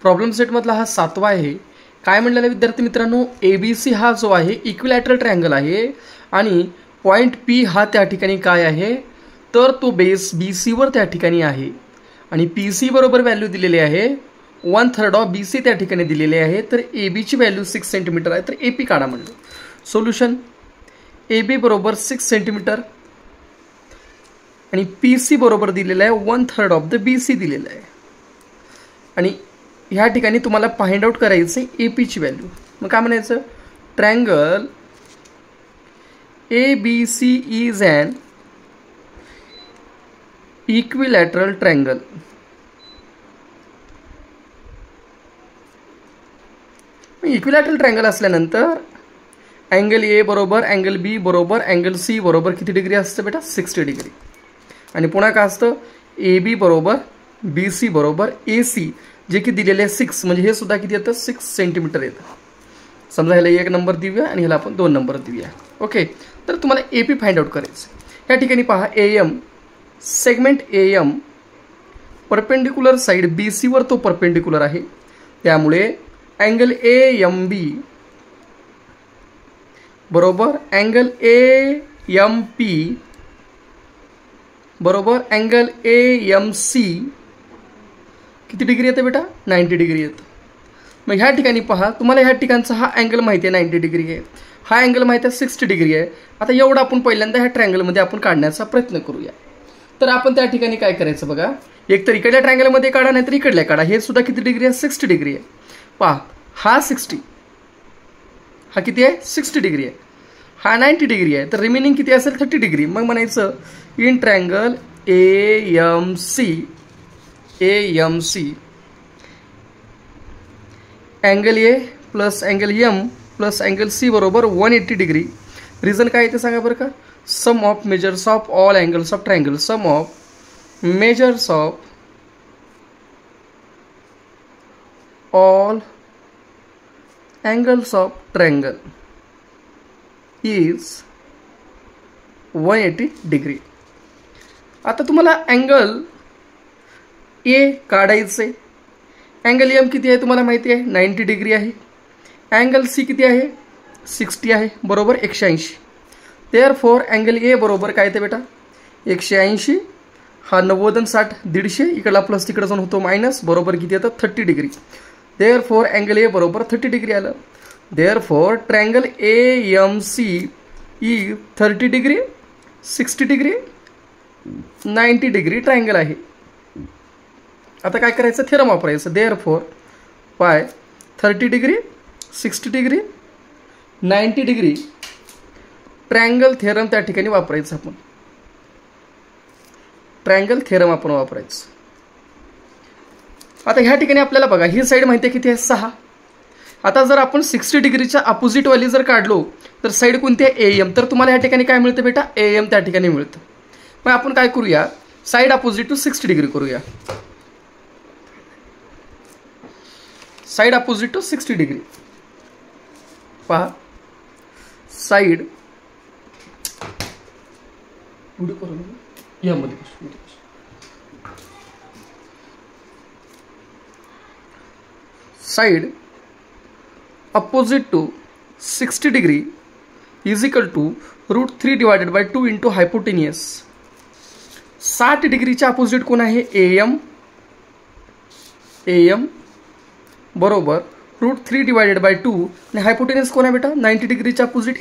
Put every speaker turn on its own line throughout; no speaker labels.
Problem सेटमधला हा 7वा आहे. काय म्हणलेला विद्यार्थी मित्रांनो, ABC हा जो आहे इक्विलॅटरल ट्रायंगल आहे आणि पॉईंट P हा त्या ठिकाणी काय आहे, तर तो बेस BCवर त्या ठिकाणी आहे आणि PC बरोबर व्हॅल्यू दिलेली आहे 1/3 ऑफ BC त्या ठिकाणी दिलेली आहे. तर ABची व्हॅल्यू 6 सेंटीमीटर आहे. तर AP काढा म्हणलं. सोल्युशन AB बरोबर 6 सेंटीमीटर आणि PC बरोबर दिलेलं आहे 1/3 ऑफ द BC दिलेलं आहे आणि ह्या ठिकाणी तुम्हाला फाइंड आउट करायचं आहे APची व्हॅल्यू. मग काय म्हणायचं, triangle ABC is an equilateral triangle. Equilateral triangle असल्यानंतर अँगल A बरोबर अँगल B बरोबर अँगल C बरोबर किती डिग्री असतं बेटा, 60 डिग्री. आणि पुन्हा काय असतं, AB बरोबर BC बरोबर AC जे की दिलेले आहे 6, म्हणजे हे सुद्धा किती येतं, 6 सेंटीमीटर येतं. समजा ह्याला 1 नंबर देऊया आणि ह्याला आपण 2 नंबर देऊया. ओके, तर तुम्हाला AP फाइंड आउट करायचं. या ठिकाणी पहा, AM segment AM perpendicular side BC वर तो परपेंडिक्युलर आहे. त्यामुळे अँगल AMB बरोबर अँगल AMP बरोबर अँगल AMC किती डिग्री येतं बेटा, 90 डिग्री येतं. मग ह्या ठिकाणी पहा, तुम्हाला ह्या ठिकाणचा हा अँगल माहिती आहे 90 डिग्री आहे, हा अँगल माहिती आहे 60 डिग्री आहे. आता एवढं आपण पहिल्यांदा ह्या ट्रायंगलमध्ये आपण काढण्याचा प्रयत्न करूया. तर आपण त्या ठिकाणी काय करायचं बघा, एक तर इकडल्या ट्रायंगलमध्ये काढा, नाहीतर इकडल्या काढा. हे सुद्धा किती डिग्री आहे, 60 डिग्री आहे. पहा, हा 60, हा किती आहे, 60 डिग्री आहे, हा 90 डिग्री आहे. तर रिमेनिंग किती असेल, 30 डिग्री. मग म्हणायचं in triangle AMC angle A plus angle M plus angle C बरोबर 180 डिग्री. रिझन काय ते सांगा बरं का, sum of measures of all angles of triangle, sum of measures of all angles of triangle is 180 degree. आता तुम्हाला angle A काढायचे. Angle M किती आहे तुम्हाला माहिती आहे, 90 डिग्री आहे. अँगल C किती आहे, 60 आहे बरोबर 180. देअरफॉर अँगल A बरोबर काय ते बेटा, 180, हा 90 आणि 60 150, इकडला प्लस तिकडे जाऊन होतो मायनस, बरोबर किती येतं, 30 डिग्री. देअरफॉर अँगल A बरोबर 30 डिग्री आलं. Therefore triangle AMC is 30 degree, 60 degree, 90 degree triangle आहे. आता काय करायचं, थेरम वापरायचं. Therefore by 30 degree, 60 degree, 90 degree triangle theorem त्या ठिकाणी वापरायचं. आपण ट्रायंगल थेरम आपण वापरायचं. आता ह्या ठिकाणी आपल्याला बघा, ही साईड माहिती आहे किती आहे, 6. आता जर आपण 60 डिग्रीच्या अपोजिटवाली जर काढलो तर साईड कोणती आहे, AM. तर तुम्हाला ह्या ठिकाणी काय मिळतं बेटा, AM त्या ठिकाणी मिळतं. मग आपण काय करूया, साईड अपोजिट टू 60 डिग्री करूया. Side opposite to 60 degree. पहा, side side opposite to 60 degree is equal to √3 divided by 2 into hypotenuse. 60 डिग्रीच्या अपोजिट कोण आहे, AM बरोबर √3 डिवायडेड बाय 2 आणि हायपोटेनियस कोण आहे बेटा, 90 डिग्रीच्या अपोजिट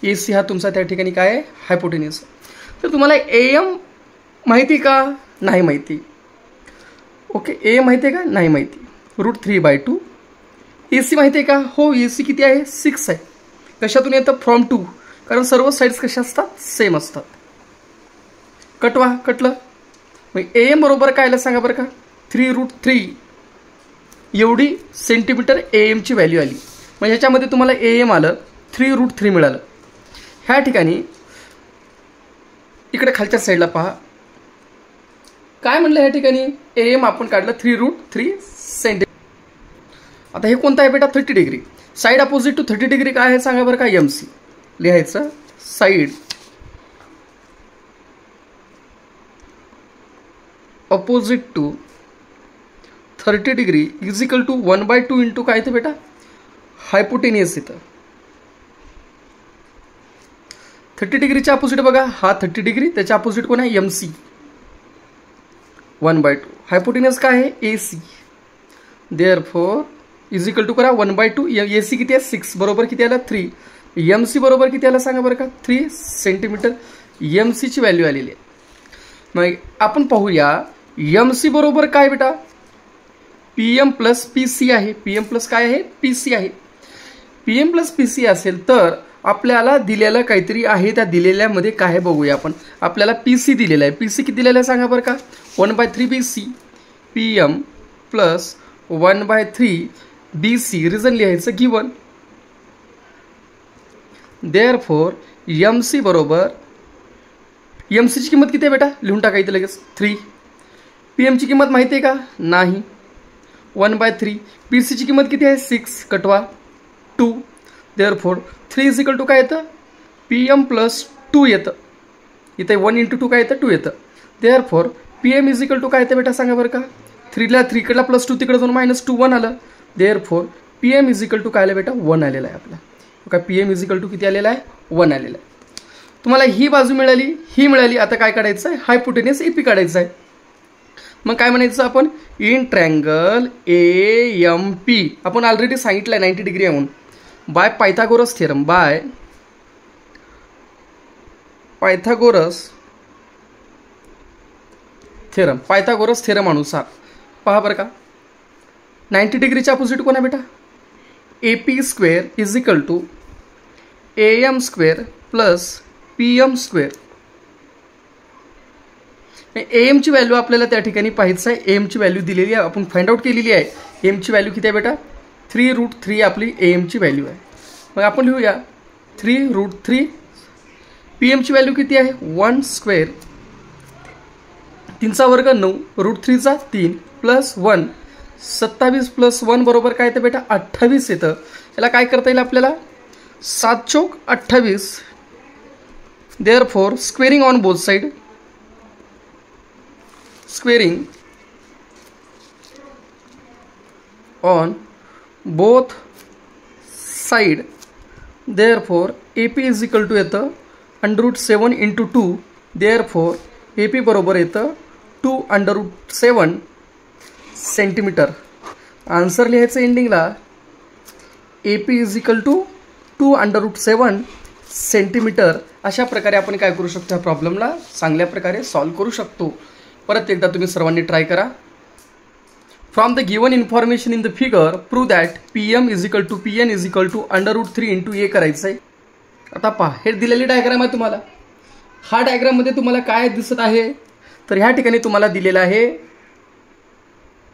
AC हा तुमचा त्या ठिकाणी काय आहे, हायपोटेनियस. तर तुम्हाला AM माहिती का, नाही माहिती. ओके, AM माहिती आहे का, नाही माहिती. √3/2. AC माहिती आहे का, हो, AC किती आहे, 6 आहे. कशातून येतं, फ्रॉम 2, कारण सर्व साईड्स कशा असतात, सेम असतात. कटवा, कटलं. मग AM बरोबर काय आलं सांगा बरं का, 3√3 एवढी सेंटीमीटर AM ची व्हॅल्यू आली. मग ह्याच्यामध्ये तुम्हाला AM आलं 3√3 मिळालं. ह्या ठिकाणी इकडे खालच्या साईडला पहा काय म्हणलं, ह्या ठिकाणी AM आपण काढलं 3√3 सेंटीमीटर. आता हे कोणतं आहे बेटा, 30 degree. Side opposite to 30 degree काय आहे सांगा बरं का, MC. लिहायचं side opposite to 30 degree is equal to 1/2 into काय येतं बेटा, हायपोटेनियस येतं. 30 डिग्रीच्या अपोजिट बघा, हा 30 डिग्री, त्याच्या अपोजिट कोण आहे, MC. 1/2 हायपोटेनियस काय आहे, AC. Therefore is equal to करा 1/2. AC किती आहे, 6 बरोबर किती आला, 3. MC बरोबर किती आला सांगा बरं का, 3 सेंटीमीटर. MC ची व्हॅल्यू आलेली आहे. मग आपण पाहूया MC बरोबर काय बेटा, PM प्लस PC आहे. PM प्लस काय आहे, PC आहे. PM प्लस PC असेल तर आपल्याला दिलेलं काहीतरी आहे, त्या दिलेल्यामध्ये काय आहे बघूया आपण. आपल्याला PC दिलेला आहे. PC किती दिलेला आहे सांगा बरं का, 1/3 BC. PM plus 1/3 BC. Reason लिहायचं गिवन. देअरफॉर MC बरोबर, MC ची किंमत किती आहे बेटा, लिहून टाका इथे लगेच, 3. PM ची किंमत माहिती आहे का, नाही, 1/3. PC ची किंमत किती आहे, 6, कटवा 2. देअरफॉर 3 इज इक्वल टू काय येतं, PM प्लस 2 येतं. इथे 1 इंटू 2 काय येतं, 2 येतं. Therefore PM is equal to काय येतं बेटा सांगा बरं का, 3ला 3 कडला प्लस 2 तिकडे जाऊन -2 1 आलं. Therefore PM is equal to काय आलं बेटा, 1 आलेला आहे आपला. काय PM इज इक्वल टू किती आलेला आहे, 1 आलेला आहे. तुम्हाला ही बाजू मिळाली, ही मिळाली. आता काय काढायचं आहे, हायपोटेनियस AP काढायचं आहे. मग काय म्हणायचं आपण, इन ट्रँगल AMP. आपण ऑलरेडी सांगितलं आहे 90 डिग्री आहे म्हणून. Bye Pythagoras theorem, bye Pythagoras theorem, Pythagoras theorem अनुसार पहा बरं का, 90 डिग्रीच्या अपोजिट कोण आहे बेटा, AP square is equal to AM square plus PM square. AM ची व्हॅल्यू आपल्याला त्या ठिकाणी पाहायचं आहे. AM ची व्हॅल्यू दिलेली आहे, आपण फाइंड आउट केलेली आहे. AM ची व्हॅल्यू किती आहे बेटा, 3√3 आपली AM ची व्हॅल्यू आहे. मग आपण लिहूया 3√3. PM ची व्हॅल्यू किती आहे, 1 स्क्वेअर, 3चा वर्ग 9, √3चा 3 प्लस 1, 27 प्लस 1 बरोबर काय येतं बेटा, 28 येतं. याला काय करता येईल आपल्याला, 7 चौक 28. Therefore squaring on both side, squaring on both side. Therefore AP is equal to येतं √7 इंटू 2. देअरफॉर AP बरोबर येतं 2√7 सेंटीमीटर. आन्सर लिहायचं एंडिंगला, AP is equal to 2√7 centimetre. अशा प्रकारे आपण काय करू शकतो, ह्या प्रॉब्लेमला चांगल्या प्रकारे सॉल्व्ह करू शकतो. परत एकदा तुम्ही सर्वांनी ट्राय करा. From the given information in the figure prove that PM is equal to PN is equal to √3 into A करायचं आहे. आता पहा, हे दिलेली डायग्राम आहे तुम्हाला. हा डायग्राममध्ये तुम्हाला काय दिसत आहे, तर ह्या ठिकाणी तुम्हाला दिलेलं आहे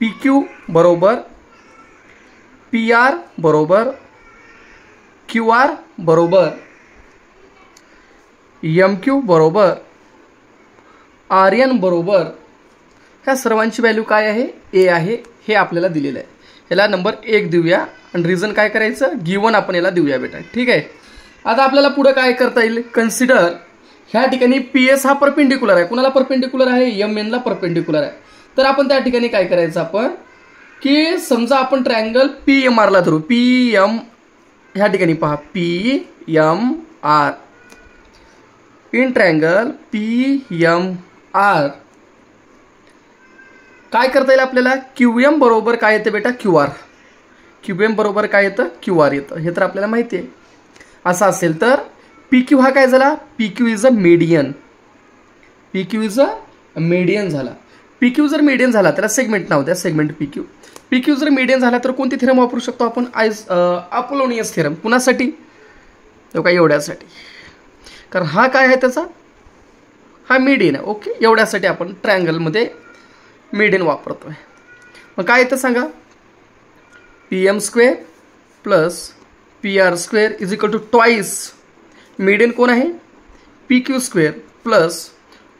PQ बरोबर PR बरोबर QR बरोबर MQ बरोबर RN बरोबर, ह्या सर्वांची व्हॅल्यू काय आहे, A आहे. हे आपल्याला दिलेलं आहे. ह्याला नंबर 1 देऊया आणि रिझन काय करायचं, गिवन आपण याला देऊया बेटा. ठीक आहे. आता आपल्याला पुढे काय करता येईल, कन्सिडर ह्या ठिकाणी PS हा परपेंडिक्युलर आहे. कुणाला परपेंडिक्युलर आहे, MN ला परपेंडिक्युलर आहे. तर आपण त्या ठिकाणी काय करायचं आपण, की समजा आपण ट्रायंगल PMR ला धरू. PM ह्या ठिकाणी पहा, PMR इन ट्रायंगल PMR काय करता येईल आपल्याला, QM बरोबर काय येतं बेटा, QR. QM बरोबर काय येतं, QR येतं. हे तर आपल्याला माहिती आहे. असं असेल तर PQ हा काय झाला, PQ is a median. PQ is a median झाला. PQ जर मीडियन झाला, त्याला सेगमेंट नाव द्या, सेगमेंट PQ. PQ जर मीडियन झाला तर कोणती थेरम वापरू शकतो आपण, अपोलोनियस थेरम. कुणासाठी, तो काय एवढ्यासाठी, कारण हा काय आहे त्याचा, हा मीडियन आहे. ओके, एवढ्यासाठी आपण ट्रायंगलमध्ये मीडियन वापरतोय. मग काय येतं सांगा, PM square plus PR square is equal to twice, median कोण आहे, PQ square plus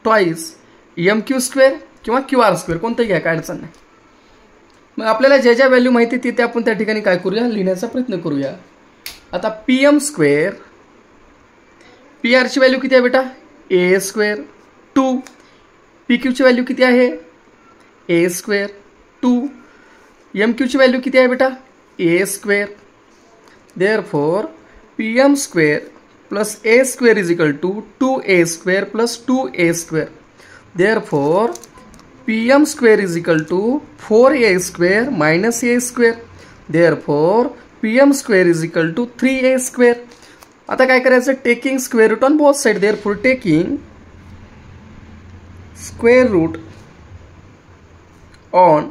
twice MQ square किंवा QR स्क्वेअर, कोणतंही घ्या, काय अडचण नाही. मग आपल्याला ज्या ज्या व्हॅल्यू माहिती ते आपण त्या ठिकाणी काय करूया, लिहिण्याचा प्रयत्न करूया. आता PM स्क्वेअर, PR ची व्हॅल्यू किती आहे बेटा, A स्क्वेअर 2. PQ ची व्हॅल्यू किती आहे, A स्क्वेअर 2. एम क्यूची व्हॅल्यू किती आहे बेटा? A square. Therefore P M square plus A square is equal to 2a square plus 2a square. Therefore P M square is equal to 4a square minus a square. Therefore P M square is equal to 3a square. आता काय करायचं? Taking square root on both side. Therefore taking square root on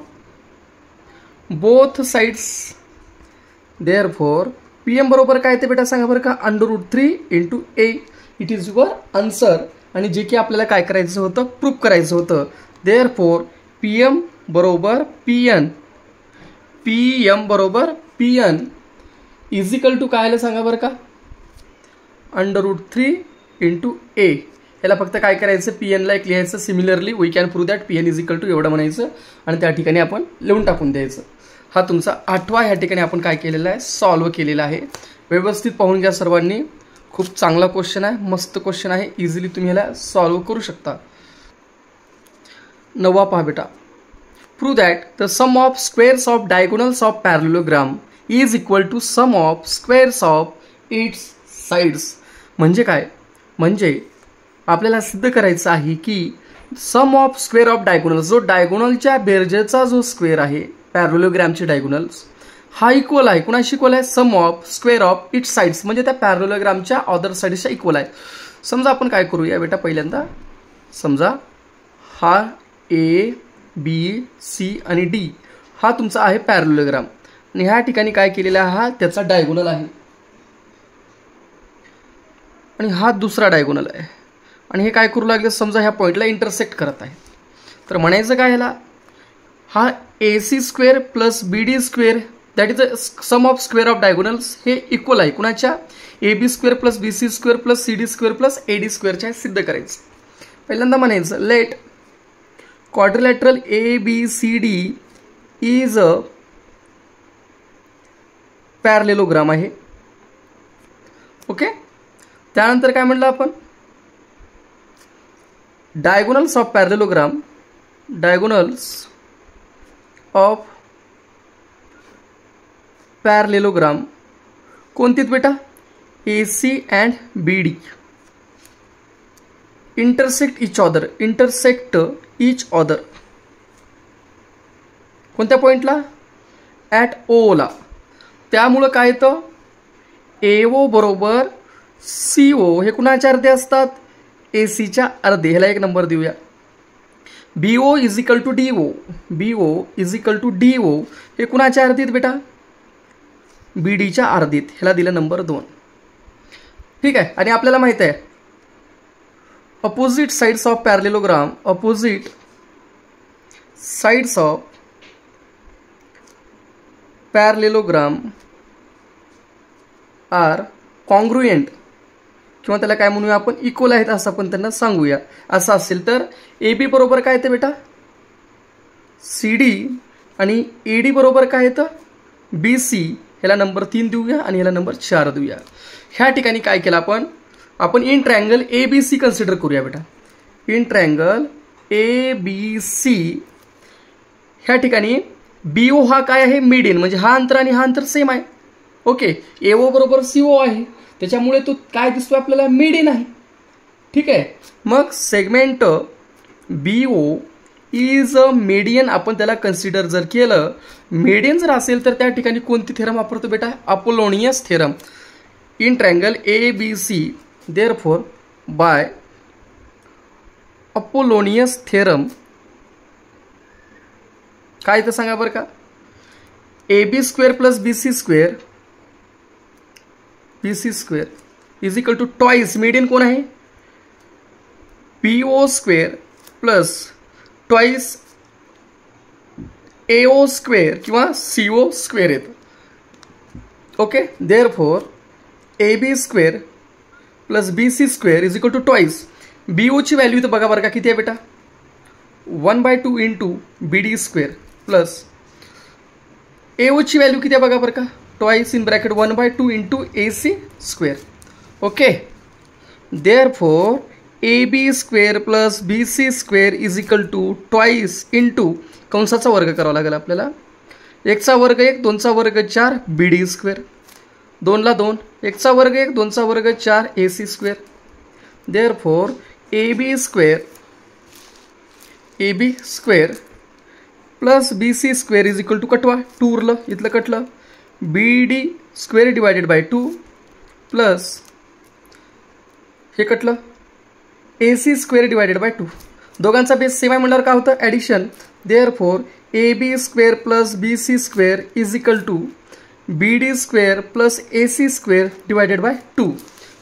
both sides. Therefore P M बरोबर काय ते बेटा सांगा बरं का? √3 into A. It is your answer. आणि जे की आपल्याला काय करायचं होतं? प्रूफ करायचं होतं. देअरफॉर पी एम बरोबर पी एन, पी एम बरोबर P N is equal to काय आलं सांगा बरं का? √3 इंटू ए. याला फक्त काय करायचं? पी एनला एक लिहायचं. Similarly we can prove that P N is equal to एवढं म्हणायचं आणि त्या ठिकाणी आपण लिहून टाकून द्यायचं. हा तुमचा 8वा ह्या ठिकाणी आपण काय केलेला आहे? सॉल्व्ह केलेला आहे. व्यवस्थित पाहून घ्या सर्वांनी. खूप चांगला क्वेश्चन आहे, मस्त क्वेश्चन आहे. इझिली तुम्ही ह्याला सॉल्व्ह करू शकता. 9वा पहा बेटा. Prove that the sum of squares of diagonals of parallelogram is equal to sum of squares of its sides. म्हणजे काय? म्हणजे आपल्याला सिद्ध करायचं आहे की sum of square of diagonals, जो डायगोनलच्या बेरजेचा जो स्क्वेअर आहे पॅरलोग्रामचे डायगोनल्स, हा इक्वल आहे. कुणाशी इक्वल आहे? Sum of square of its sides. म्हणजे त्या पॅरलोग्रामच्या अदर साइड्सच्या इक्वल आहे. समजा आपण काय करूया बेटा? पहिल्यांदा समजा हा ए बी सी आणि डी हा तुमचा आहे पॅरलोग्राम आणि ह्या ठिकाणी काय केलेला आहे? हा त्याचा डायगोनल आहे आणि हा दुसरा डायगोनल आहे. आणि हे काय करू लागले? समजा ह्या पॉईंटला इंटरसेक्ट करत आहे. तर म्हणायचं काय ह्याला? हा A C square plus B D square that is the sum of square of diagonals हे इक्वल आहे. कुणाच्या? A B square plus B C square plus C D square plus A D स्क्वेअरच्या सिद्ध करायचं. पहिल्यांदा म्हणायचं let quadrilateral A B C D is a parallelogram आहे. Okay. त्यानंतर काय म्हणलं आपण? Diagonals of parallelogram, diagonals of parallelogram कोणतीत बेटा? A C and B D intersect each other, intersect each other. कोणत्या पॉईंटला? ॲट ओला. त्यामुळं काय येतं? ए ओ बरोबर सी ओ हे कुणाच्या अर्धे असतात? ए सीच्या अर्धे. ह्याला एक नंबर देऊया. B O is equal to D O, B O is equal to D O हे कुणाच्या अर्धीत बेटा? बी डीच्या अर्धीत. ह्याला दिला नंबर 2. ठीक आहे. आणि आपल्याला माहित आहे opposite sides of parallelogram, opposite sides of parallelogram are congruent किंवा त्याला काय म्हणूया आपण? इक्वल आहेत असं आपण त्यांना सांगूया. असं असेल तर ए बी बरोबर काय येतं बेटा? सी डी आणि ए डी बरोबर काय येतं? B C. ह्याला नंबर 3 देऊया आणि ह्याला नंबर 4 देऊया. ह्या ठिकाणी काय केलं आपण in triangle A B C consider करूया बेटा. In triangle A B C ह्या ठिकाणी बी ओ हा काय आहे? मिड म्हणजे हा अंतर आणि हा अंतर सेम आहे. ओके. ए ओ बरोबर सी ओ आहे त्याच्यामुळे तो काय दिसतोय आपल्याला? मिड आहे. ठीक आहे. मग segment B O is a median आपण त्याला कन्सिडर जर केलं, मीडियन जर असेल तर त्या ठिकाणी कोणती थेरम वापरतो बेटा? Apollonius theorem. In triangle A B C therefore by Apollonius theorem काय तर सांगा बरं का? A B square plus B C square, B C square is equal to twice median कोण आहे? B O square plus twice A O square किंवा C O square येतं. Okay. Therefore A B square plus B C square is equal to twice. B ओची value इथं बघा बरं का किती आहे बेटा? 1/2 into B D square plus A ओची व्हॅल्यू किती आहे बघा बरं का? Twice in bracket 1/2 into A C square. Okay. Therefore A B square plus B C square is equal to twice into कंसाचा वर्ग करावा लागेल आपल्याला 1चा वर्ग 1, 2चा वर्ग 4 BD स्क्वेअर, 2ला 2, 1चा वर्ग 1, 2चा वर्ग 4 AC square. Therefore AB square plus BC square is equal to कटवा 2 उरलं इथलं कटलं BD square divided by 2 plus हे कटलं AC स्क्वेअर डिवायडेड बाय 2. दोघांचा बेस सेम आहे म्हणल्यावर काय होतं addition. Therefore AB square plus BC square is equal to BD square plus AC square divided by 2.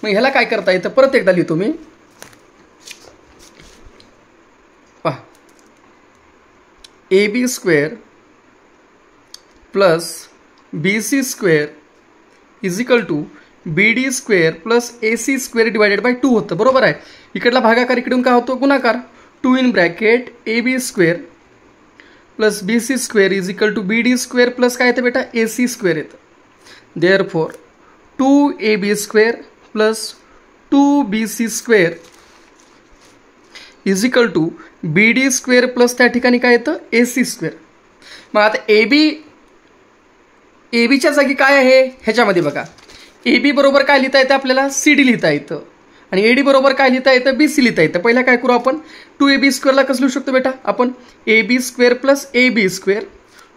मग ह्याला काय करता येतं परत एकदा लिहितो मी. पहा AB square plus BC square is equal to BD square plus AC square divided by 2 होतं. बरोबर आहे. इकडला भागाकार इकडून काय होतो गुणाकार. 2 in bracket AB square plus BC square is equal to BD square plus काय येतं बेटा AC स्क्वेअर येतं. Therefore 2AB square plus 2BC square is equal to BD square plus त्या ठिकाणी काय येतं AC स्क्वेअर. मग आता ABच्या जागी काय आहे ह्याच्यामध्ये बघा. AB बरोबर काय लिहिता येतं आपल्याला CD लिहिता येतं आणि AD बरोबर काय लिहिता येतं BC लिहिता येतं. पहिला काय करू आपण 2AB स्क्वेअरला कसं लिहू शकतो बेटा आपण AB square plus AB square.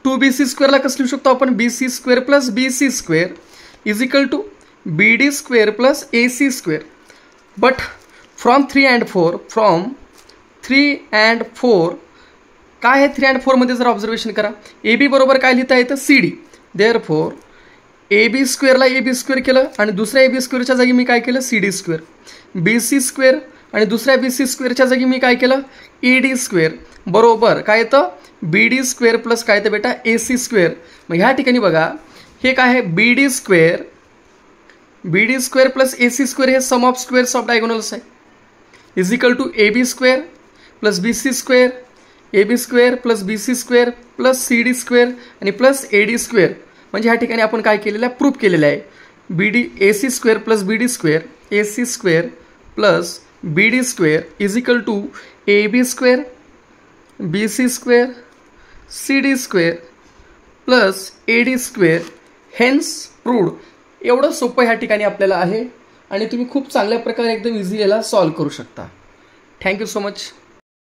2BC स्क्वेअरला कसं लिहू शकतो आपण BC square plus BC square is equal to BD square plus AC square. But from 3 and 4 काय आहे 3 and 4 मध्ये जरा ऑब्झर्वेशन करा. AB बरोबर काय लिहिता येतं CD. Therefore AB स्क्वेअरला AB square केलं आणि दुसऱ्या AB स्क्वेअरच्या जागी मी काय केलं CD स्क्वेअर. BC स्क्वेअर आणि दुसऱ्या BC स्क्वेअरच्या जागी मी काय केलं ED स्क्वेअर बरोबर काय येतं BD स्क्वेअर प्लस काय येतं बेटा AC स्क्वेअर. मग ह्या ठिकाणी बघा हे काय आहे BD square plus AC square हे sum of squares of diagonals आहे is equal to AB square plus BC square AB square plus BC square plus CD square आणि प्लस AD स्क्वेअर. म्हणजे ह्या ठिकाणी आपण काय केलेलं आहे प्रूफ केलेलं आहे AC square plus BD square AC square plus BD square is equal to AB square BC square CD square plus AD square. Hence proved. एवढं सोपं ह्या ठिकाणी आपल्याला आहे आणि तुम्ही खूप चांगल्या प्रकारे एकदम इझी याला सॉल्व्ह करू शकता. Thank you so much.